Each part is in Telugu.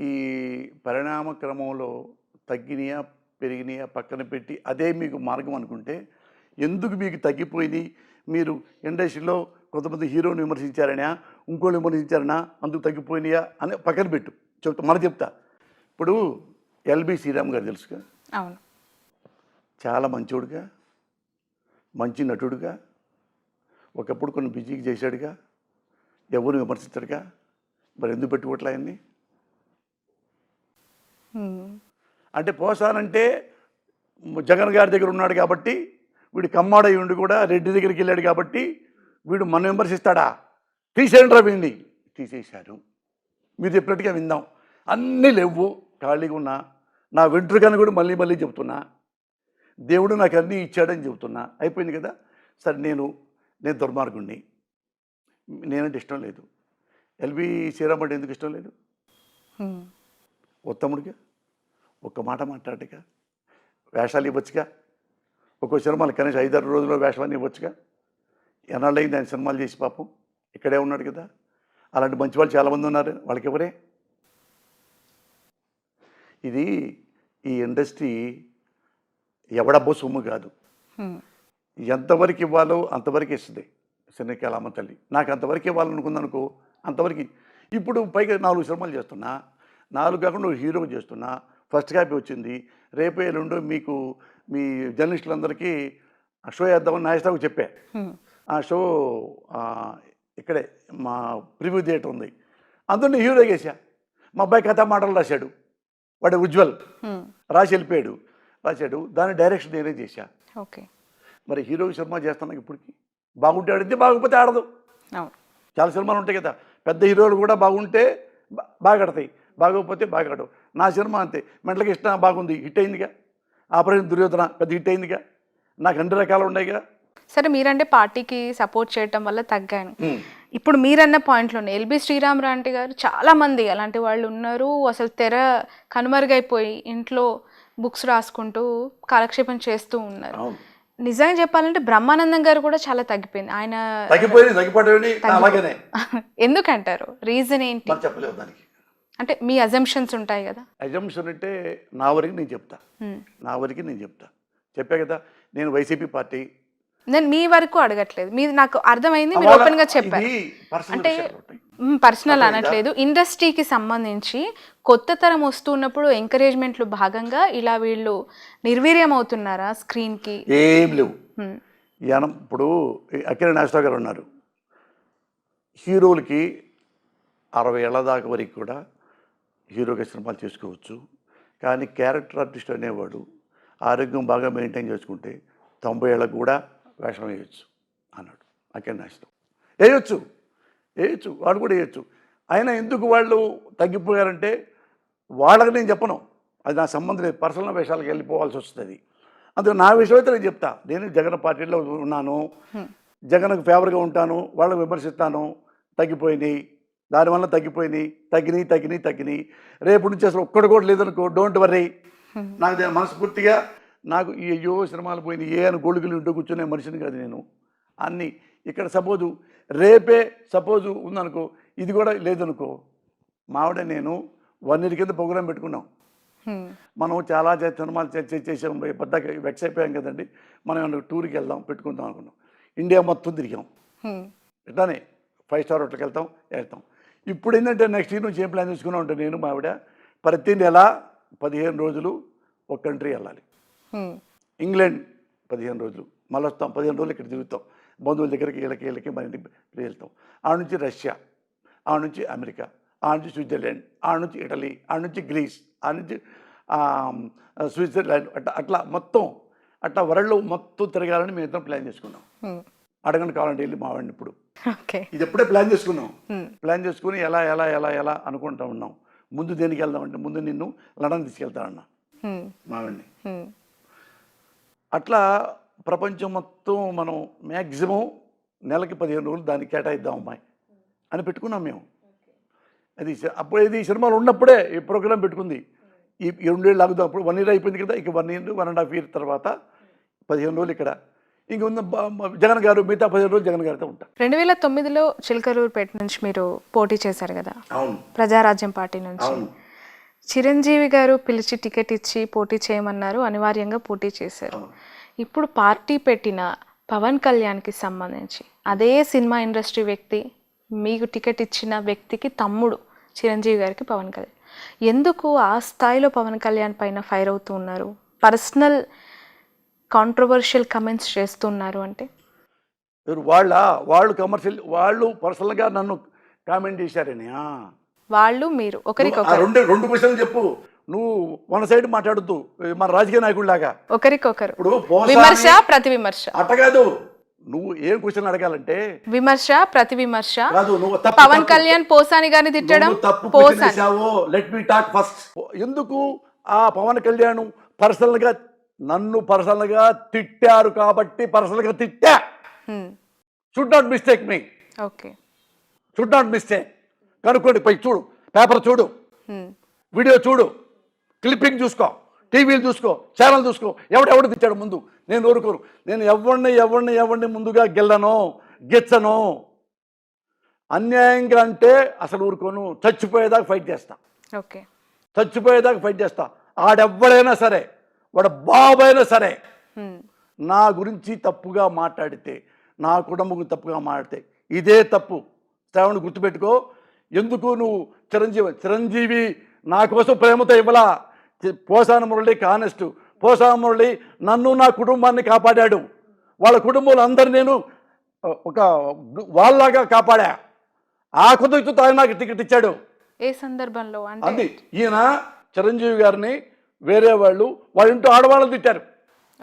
ఈ పరిణామ క్రమంలో తగ్గినాయా, పెరిగినాయా పక్కన పెట్టి అదే మీకు మార్గం అనుకుంటే, ఎందుకు మీకు తగ్గిపోయింది? మీరు ఇండస్ట్రీలో కొంతమంది హీరోని విమర్శించారనా, ఇంకోళ్ళు విమర్శించారనా, అందుకు తగ్గిపోయినాయా అని పక్కన పెట్టు. చెప్తా. ఇప్పుడు ఎల్బి శ్రీరామ్ గారు తెలుసుగా, అవును, చాలా మంచోడుగా, మంచి నటుడుగా, ఒకప్పుడు కొన్ని బిజీకి చేశాడుగా, ఎవరు విమర్శించాడుగా, మరి ఎందుకు పెట్టుకోవట్లే ఆయన్ని? అంటే పోసానంటే జగన్ గారి దగ్గర ఉన్నాడు కాబట్టి, వీడు కమ్మాడై ఉండి కూడా రెడ్డి దగ్గరికి వెళ్ళాడు కాబట్టి వీడు మన విమర్శిస్తాడా? తీసేయండి రా వీడిని. తీసేశారు. మీరు చెప్పినట్టుగా విందాం. అన్నీ లేవు, ఖాళీగా ఉన్నా. నా వెంట్రుకని కూడా మళ్ళీ మళ్ళీ చెప్తున్నా. దేవుడు నాకు అన్నీ ఇచ్చాడని చెబుతున్నా. అయిపోయింది కదా. సరే, నేను దుర్మార్గుణ్ణి, నేనంటే ఇష్టం లేదు. ఎల్బి శ్రీరామ్ అంటే ఎందుకు ఇష్టం లేదు? ఉత్తముడిగా, ఒక్క మాట మాట్లాడగా, వేషాలు ఇవ్వచ్చుగా. ఒక్కో సినిమాలు కనీసం 5-6 రోజుల్లో వేషాన్ని ఇవ్వచ్చుగా. ఎన్నాళ్ళైంది ఆయన సినిమాలు చేసి? పాపం ఇక్కడే ఉన్నాడు కదా. అలాంటి మంచి వాళ్ళు చాలామంది ఉన్నారు, వాళ్ళకి ఎవరే? ఇది ఈ ఇండస్ట్రీ ఎవడబ్బో సొమ్ము కాదు. ఎంతవరకు ఇవ్వాలో అంతవరకు ఇస్తుంది సినికాలమ్మ తల్లి. నాకు అంతవరకు ఇవ్వాలనుకుందనుకో, అంతవరకు. ఇప్పుడు పైగా 4 సినిమాలు చేస్తున్నా, 4 కాకుండా హీరో చేస్తున్నా, ఫస్ట్ కాపీ వచ్చింది. రేపు ఎల్లుండో మీకు మీ జర్నలిస్టులందరికీ షో వేద్దామని నాయస్తాకు చెప్పా. ఆ షో ఇక్కడే మా ప్రివ్యూ థియేటర్ ఉంది, అందులో హీరో చేశా. మా అబ్బాయి కథా మాటలు రాశాడు, వాడు ఉజ్వల్ రాసి వెళ్ళిపోయాడు. రాశాడు, దాని డైరెక్షన్ నేనే చేశా. ఓకే. మరి హీరో సినిమా చేస్తున్నాక ఇప్పటికి బాగుంటే ఆడితే, బాగోకపోతే ఆడదు. చాలా సినిమాలు ఉంటాయి కదా, పెద్ద హీరోలు కూడా బాగుంటే బాగా ఆడతాయి, బాగోకపోతే బాగా ఆడవు. నా సినిమా అంతే. మెంటలకి ఇష్టం బాగుంది, హిట్ అయిందిగా. ఆపరేషన్ దుర్యోధన పెద్ద హిట్ అయిందిగా. నాకు అన్ని రకాలు ఉన్నాయిగా. సరే, మీరంటే పార్టీకి సపోర్ట్ చేయటం వల్ల తగ్గాను. ఇప్పుడు మీరన్న పాయింట్లోనే ఎల్బి శ్రీరామ్ లాంటి గారు చాలా మంది అలాంటి వాళ్ళు ఉన్నారు. అసలు తెర కనుమరుగైపోయి ఇంట్లో బుక్స్ రాసుకుంటూ కాలక్షేపం చేస్తూ ఉన్నారు. నిజంగా చెప్పాలంటే బ్రహ్మానందం గారు కూడా చాలా తగ్గిపోయింది. ఆయన ఎందుకంటారు? రీజన్ ఏంటి? చెప్పలేదు దానికి. అంటే మీ అజంప్షన్స్ ఉంటాయి కదా. అజంప్షన్ అంటే నా వరకు నేను చెప్తా. చెప్పా కదా, నేను వైసీపీ పార్టీ. నేను మీ వరకు అడగట్లేదు, మీరు నాకు అర్థమైంది, మీరు ఓపెన్ గా చెప్పారు. అంటే పర్సనల్ అనట్లేదు, ఇండస్ట్రీకి సంబంధించి కొత్త తరం వస్తున్నప్పుడు ఎంకరేజ్మెంట్లు భాగంగా ఇలా వీళ్ళు నిర్వీర్యం అవుతున్నారా స్క్రీన్ కి? ఏం లేవు. ఇప్పుడు అక్కినేని నాగేశ్వరరావు గారు ఉన్నారు. హీరోలకి 60 ఏళ్ల దాకా వరకు కూడా హీరోగా సినిమాలు చేసుకోవచ్చు. కానీ క్యారెక్టర్ ఆర్టిస్ట్ అనేవాడు ఆరోగ్యం బాగా మెయింటైన్ చేసుకుంటే 90 ఏళ్ళకు కూడా వేషం వేయచ్చు అన్నాడు అక్కినేని నాగేశ్వరరావు. వేయచ్చు, వాడు కూడా వేయచ్చు. అయినా ఎందుకు వాళ్ళు తగ్గిపోయారంటే వాళ్ళకి నేను చెప్పను, అది నా సంబంధం లేదు. పర్సనల్ వేషాలకు వెళ్ళిపోవాల్సి వస్తుంది. అందుకు నా విషయం అయితే నేను చెప్తా. నేను జగన్ పార్టీలో ఉన్నాను, జగన్కు ఫేవర్గా ఉంటాను, వాళ్ళని విమర్శిస్తాను. తగ్గిపోయినాయి, దానివల్ల తగ్గినాయి. రేపు నుంచి అసలు ఒక్కడు కూడా లేదనుకో, డోంట్ వర్రీ. నాకు మనస్ఫూర్తిగా నాకు ఈ అయ్యో సినిమాలు పోయినాయి అని గొడుగులు ఇంటూ కూర్చునే మనిషిని కాదు నేను. అన్నీ ఇక్కడ సపోజు ఉందనుకో, ఇది కూడా లేదనుకో, మావిడ నేను 1 year కింద ప్రోగ్రాం పెట్టుకున్నాం. మనం చాలా సినిమాలు చేసాం, పెద్ద వెక్స్ అయిపోయాం కదండి. మనం టూర్కి వెళ్దాం పెట్టుకుందాం అనుకున్నాం. ఇండియా మొత్తం తిరిగాం. ఇట్లానే 5 star హోటల్కి వెళ్తాం. ఇప్పుడు ఏంటంటే నెక్స్ట్ ఇయర్ నుంచి ఏం ప్లాన్ చేసుకున్నాం అంటే, నేను మావిడ ప్రతి నెల 15 రోజులు ఒక కంట్రీ వెళ్ళాలి. ఇంగ్లాండ్ 15 రోజులు, మళ్ళీ వస్తాం 15 రోజులు ఇక్కడ తిరుగుతాం, బంధువుల దగ్గరికి వీళ్ళకి మన ఇంటికి వెళ్తాం. ఆడ నుంచి రష్యా, ఆడ నుంచి అమెరికా, ఆడ నుంచి స్విట్జర్లాండ్, ఆడ నుంచి ఇటలీ, ఆడ నుంచి గ్రీస్, ఆడ నుంచి స్విట్జర్లాండ్, అట్లా మొత్తం వరల్డ్ మొత్తం తిరగాలని మేము ఇద్దరం ప్లాన్ చేసుకున్నాం. అడగండి కావాలంటే వెళ్ళి మావాడిని. ఇప్పుడు ఇది ఎప్పుడే ప్లాన్ చేసుకుని ఎలా అనుకుంటా ఉన్నాం. ముందు దేనికి వెళ్దామంటే, ముందు నిన్ను లండన్ తీసుకెళ్తానన్నా మావాడిని. అట్లా ప్రపంచం మొత్తం మనం మ్యాక్సిమం నెలకి 15 రోజులు దానికి కేటాయిద్దాం అమ్మాయి అని పెట్టుకున్నాం మేము. అది అప్పుడు ఇది సినిమాలు ఉన్నప్పుడే ఈ ప్రోగ్రాం పెట్టుకుంది. ఈ 2 ఏళ్ళు ఆగుదాం. అప్పుడు 1 year అయిపోయింది కదా, ఇక 1 year 1.5 year తర్వాత 15 రోజులు ఇక్కడ. ఇంక ఉన్న జగన్ గారు మిగతా 15 రోజులు జగన్ గారితో ఉంటారు. 2009లో చిలకలూరుపేట నుంచి మీరు పోటీ చేశారు కదా, ప్రజారాజ్యం పార్టీ నుంచి. చిరంజీవి గారు పిలిచి టికెట్ ఇచ్చి పోటీ చేయమన్నారు, అనివార్యంగా పోటీ చేశారు. ఇప్పుడు పార్టీ పెట్టిన పవన్ కళ్యాణ్కి సంబంధించి అదే సినిమా ఇండస్ట్రీ వ్యక్తి, మీకు టికెట్ ఇచ్చిన వ్యక్తికి తమ్ముడు చిరంజీవి గారికి పవన్ కళ్యాణ్, ఎందుకు ఆ స్థాయిలో పవన్ కళ్యాణ్ పైన ఫైర్ అవుతూ ఉన్నారు, పర్సనల్ కాంట్రవర్షియల్ కమెంట్స్ చేస్తున్నారు? అంటే వాళ్ళు కమర్షియల్, వాళ్ళు పర్సనల్గా నన్ను కామెంట్ చేశారని. వాళ్ళు మీరు ఒకరికొకరు రెండు క్వశ్చన్లు చెప్పు. నువ్వు వన్ సైడ్ మాట్లాడద్దు, మన రాజకీయ నాయకుడిలాగా. ఒకరికొకరు ఇప్పుడు విమర్శ ప్రతి విమర్శ అట్ట కాదు. నువ్వు ఏం క్వశ్చన్ అడగాలంటే విమర్శ ప్రతి విమర్శ కాదు. నువ్వు పవన్ కళ్యాణ్ పోసాని గారిని తిట్టడం, లెట్ మీ టాక్ ఫస్ట్. ఎందుకు ఆ పవన్ కళ్యాణ్ పర్సనల్గా నన్ను పర్సనల్గా తిట్టారు కాబట్టి పర్సనల్గా తిట్టా. Should not mistake me. Okay, should not mistake. కనుక్కోండి, పై చూడు, పేపర్ చూడు, వీడియో చూడు, క్లిప్పింగ్ చూసుకో, టీవీలు చూసుకో, ఛానల్ చూసుకో. ఎవడు తిట్టాడు ముందు? నేను ఊరుకోరు. నేను ఎవరిని ముందుగా గెచ్చను. అన్యాయంగా అంటే అసలు ఊరుకోను. చచ్చిపోయేదాకా ఫైట్ చేస్తా. ఓకే, చచ్చిపోయేదాకా ఫైట్ చేస్తా. ఆడెవ్వడైనా సరే, వాడు బాబైనా సరే, నా గురించి తప్పుగా మాట్లాడితే, నా కుటుంబం తప్పుగా మాట్లాడితే ఇదే తప్పు. శ్రావణ్ గుర్తుపెట్టుకో. ఎందుకు నువ్వు చిరంజీవి నా కోసం ప్రేమతో ఇవ్వలా. పోసాన మురళి కానెస్ట్. పోసాన మురళి నన్ను నా కుటుంబాన్ని కాపాడాడు. వాళ్ళ కుటుంబంలో అందరు నేను ఒక వాళ్ళలాగా కాపాడా. ఆ కుదురుతో ఆయన నాకు టికెట్ ఇచ్చాడు. ఏ సందర్భంలో? అది ఈయన చిరంజీవి గారిని వేరే వాళ్ళ ఇంట్లో ఆడవాళ్ళని తిట్టారు.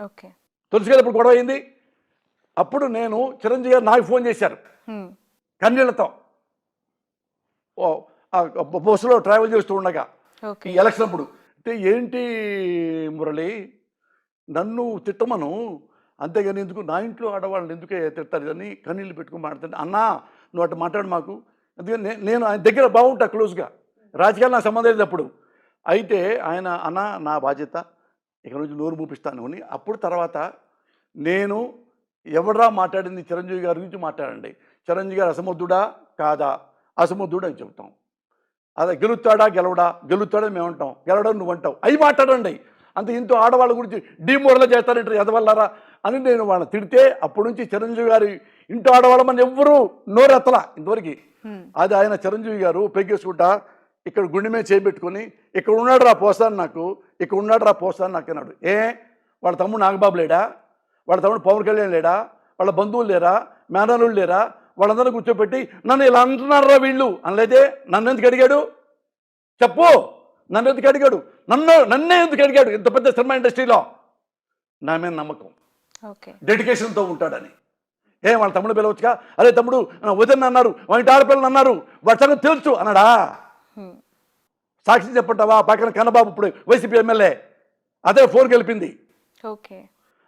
ఓకే, తెలుసు కదా, ఇప్పుడు గొడవ అయింది. అప్పుడు నేను చిరంజీవి గారు నాకు ఫోన్ చేశారు కన్నీళ్లతో. బస్సులో ట్రావెల్ చేస్తూ ఉండగా ఈ ఎలక్షన్ అప్పుడు. అంటే ఏంటి మురళి, నన్ను తిట్టమను, అంతేగాని ఎందుకు నా ఇంట్లో ఆడవాళ్ళని ఎందుకే తిడతారు అని కన్నీళ్ళు పెట్టుకుని మాట్లాడుతుంటే, అన్నా నువ్వు అటు మాట్లాడు మాకు. ఎందుకంటే నేను ఆయన దగ్గర బాగుంటా క్లోజ్గా. రాజకీయాలు నాకు సంబంధం లేదు అప్పుడు. అయితే ఆయన అన్న నా బాధ్యత, ఇక్కడ నుంచి నోరు మూపిస్తాను అని. అప్పుడు తర్వాత నేను ఎవడరా మాట్లాడింది చిరంజీవి గారి గురించి మాట్లాడండి, చిరంజీవి గారు అసమర్థుడా కాదా, అసమర్థుడు అని చెబుతాం. అదే గెలుస్తాడా గెలుస్తాడని మేము అంటాం, గెలవడం నువ్వు అంటావు. అవి మాట్లాడండి. అంత ఇంతో ఆడవాళ్ళ గురించి డీమోరల్ చేస్తారంటారు ఎదవల్లారా అని నేను వాళ్ళని తిడితే, అప్పటి నుంచి చిరంజీవి గారి ఇంట్లో ఆడవాళ్ళమని ఎవ్వరూ నోరెత్తలా ఇంతవరకు. అది ఆయన చిరంజీవి గారు పెగ్గేసుకుంటా ఇక్కడ గుండె మీద చేయబెట్టుకొని, ఇక్కడ ఉన్నాడు రా పోస్తాను నాకు, ఇక్కడ ఉన్నాడు రా పోస్తాను నాకు అన్నాడు. వాళ్ళ తమ్ముడు నాగబాబు లేడా, వాళ్ళ తమ్ముడు పవన్ కళ్యాణ్ లేడా, వాళ్ళ బంధువులు లేరా, మేనల్లుళ్ళు లేరా, వాళ్ళందరూ కూర్చోబెట్టి నన్ను ఇలా అంటున్నారా వీళ్ళు అనలేదే. నన్ను ఎందుకు అడిగాడు చెప్పు? నన్ను ఎందుకు అడిగాడు? నన్నే ఎందుకు అడిగాడు? ఇంత పెద్ద సినిమా ఇండస్ట్రీలో నా మీద నమ్మకం, డెడికేషన్తో ఉంటాడని. వాళ్ళ తమ్ముడు పిలవచ్చుగా, అరే తమ్ముడు వదిన అన్నారు, వాటి ఆడపిల్లలు అన్నారు, వాడి సంగతి తెలుసు అన్నాడా? సాక్షి చెప్పంటావా? పక్కన కన్నబాబు ఇప్పుడు వైసీపీ ఎమ్మెల్యే, అదే ఫోన్ గెలిపింది.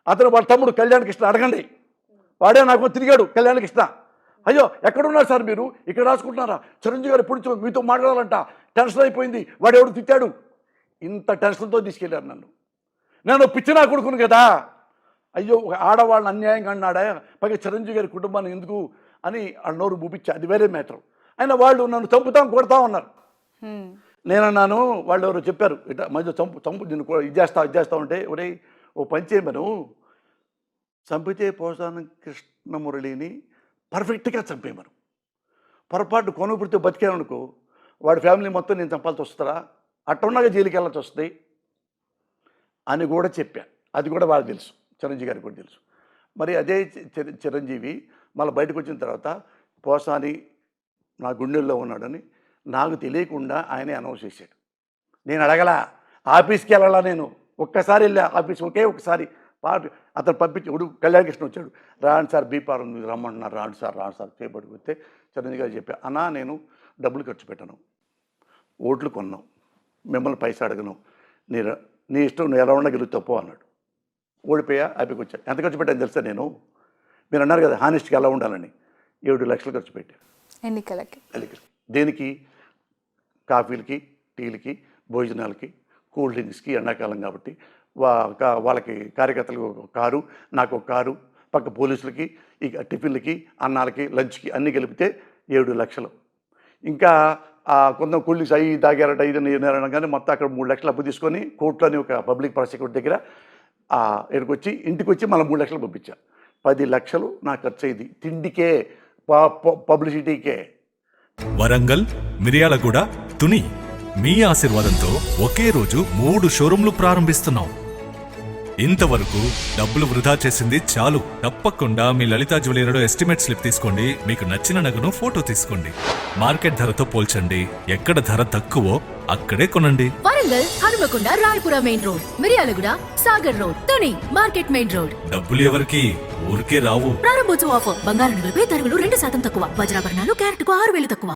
అతను వాళ్ళ తమ్ముడు కళ్యాణ్ కృష్ణ అడగండి, వాడే నాకు తిరిగాడు కళ్యాణ్ కృష్ణ. అయ్యో ఎక్కడున్నారు సార్ మీరు, ఇక్కడ రాసుకుంటున్నారా? చిరంజీవి గారు ఎప్పుడు మీతో మాట్లాడాలంట, టెన్షన్ అయిపోయింది, వాడు ఎవడు తిట్టాడు. ఇంత టెన్షన్తో తీసుకెళ్ళారు నన్ను. నేను పిచ్చినా కొడుకును కదా. అయ్యో ఒక ఆడవాళ్ళని అన్యాయంగా అన్నాడా, పైగా చిరంజీవి గారి కుటుంబాన్ని ఎందుకు అని ఆ నోరు మూపించా, అది వేరే మ్యాటర్. అయినా వాళ్ళు నన్ను చంపుతాం కొడతాం అన్నారు. నేనన్నాను, వాళ్ళు ఎవరు చెప్పారు ఇట్లా మధ్య చంపు నేను ఇది చేస్తా ఉంటే, ఒరే ఓ పని చేయమను, చంపితే పోసాన కృష్ణమురళిని పర్ఫెక్ట్గా చంపేయమను. పొరపాటు కొనుగుడితే బతికామనుకో, వాడి ఫ్యామిలీ మొత్తం నేను చంపాల్సి వస్తారా, అట్టున్నాగా జైలుకి వెళ్ళాల్సి వస్తుంది అని కూడా చెప్పాను. అది కూడా వాళ్ళకి తెలుసు, చిరంజీవి గారికి కూడా తెలుసు. మరి అదే చిరంజీవి మళ్ళీ బయటకు వచ్చిన తర్వాత పోసాని నా గుండెల్లో ఉన్నాడని నాకు తెలియకుండా ఆయనే అనౌన్స్ చేశాడు. నేను అడగలా, ఆఫీస్కి వెళ్ళాలా, నేను ఒక్కసారి వెళ్ళా ఆఫీస్, ఒకసారి అతను పంపించి కళ్యాణ్ కృష్ణ వచ్చాడు, రాండి సార్ బీపార్ ఉంది రమ్మంటున్నారు, రాండి సార్ చేపట్టుకొస్తే చిరంజీవి గారు చెప్పా, అన్నా నేను డబ్బులు ఖర్చు పెట్టను, ఓట్లు కొన్నాం, మిమ్మల్ని పైసా అడగను, నీ ఇష్టం నువ్వు ఎలా ఉండ గెలుగుతాపో అన్నాడు. ఓడిపోయా, హ్యాపీకి వచ్చాను. ఎంత ఖర్చు పెట్టాను తెలుసా నేను? మీరు అన్నారు కదా హానెస్ట్గా ఎలా ఉండాలని, 7 లక్షలు ఖర్చు పెట్టాను ఎన్నికలకి. దేనికి? కాఫీలకి, టీలకి, భోజనాలకి, కూల్ డ్రింక్స్కి, ఎండాకాలం కాబట్టి వాళ్ళకి కార్యకర్తలకు ఒక కారు, నాకు ఒక కారు, పక్క పోలీసులకి, ఇక టిఫిన్లకి, అన్నాలకి, లంచ్కి అన్నీ కలిపితే 7 లక్షలు. ఇంకా కొంత కూలీస్ అయ్యి తాగారట ఇది కానీ మొత్తం అక్కడ 3 లక్షలు అప్పు తీసుకొని కోర్టులోని ఒక పబ్లిక్ ప్రాసిక్యూటర్ దగ్గర ఇక్కడికి ఇంటికి వచ్చి మళ్ళీ 3 లక్షలు పంపించా. 10 లక్షలు నా ఖర్చు అయింది తిండికే, పబ్లిసిటీకే. వరంగల్, మిర్యాలగూడ, తుని మీ ఆశీర్వాదంతో ఒకే రోజు 3 షోరూంలు ప్రారంభిస్తున్నాం. ఇంతవరకు డబ్బులు వృధా చేసింది చాలు. తప్పకుండా మీ లలితా జ్యువెలరీలో ఎస్టిమేట్ స్లిప్ తీసుకోండి. మీకు నచ్చిన నగను ఫోటో తీసుకోండి. మార్కెట్ ధరతో పోల్చండి. ఎక్కడ ధర తక్కువో అక్కడే కొనండి. Warangal, Hanumakonda, Rayapura main road, Miryalaguda, Sagar road, Tuni market main road. డబ్బులు ఎవరికి ఊరికే రావు. ప్రారంభోత్సవ ఆఫర్. బంగారు నగలపై తరుగులు 2% తక్కువ. వజ్రాభరణాలు క్యారెట్కు 6,000 తక్కువ.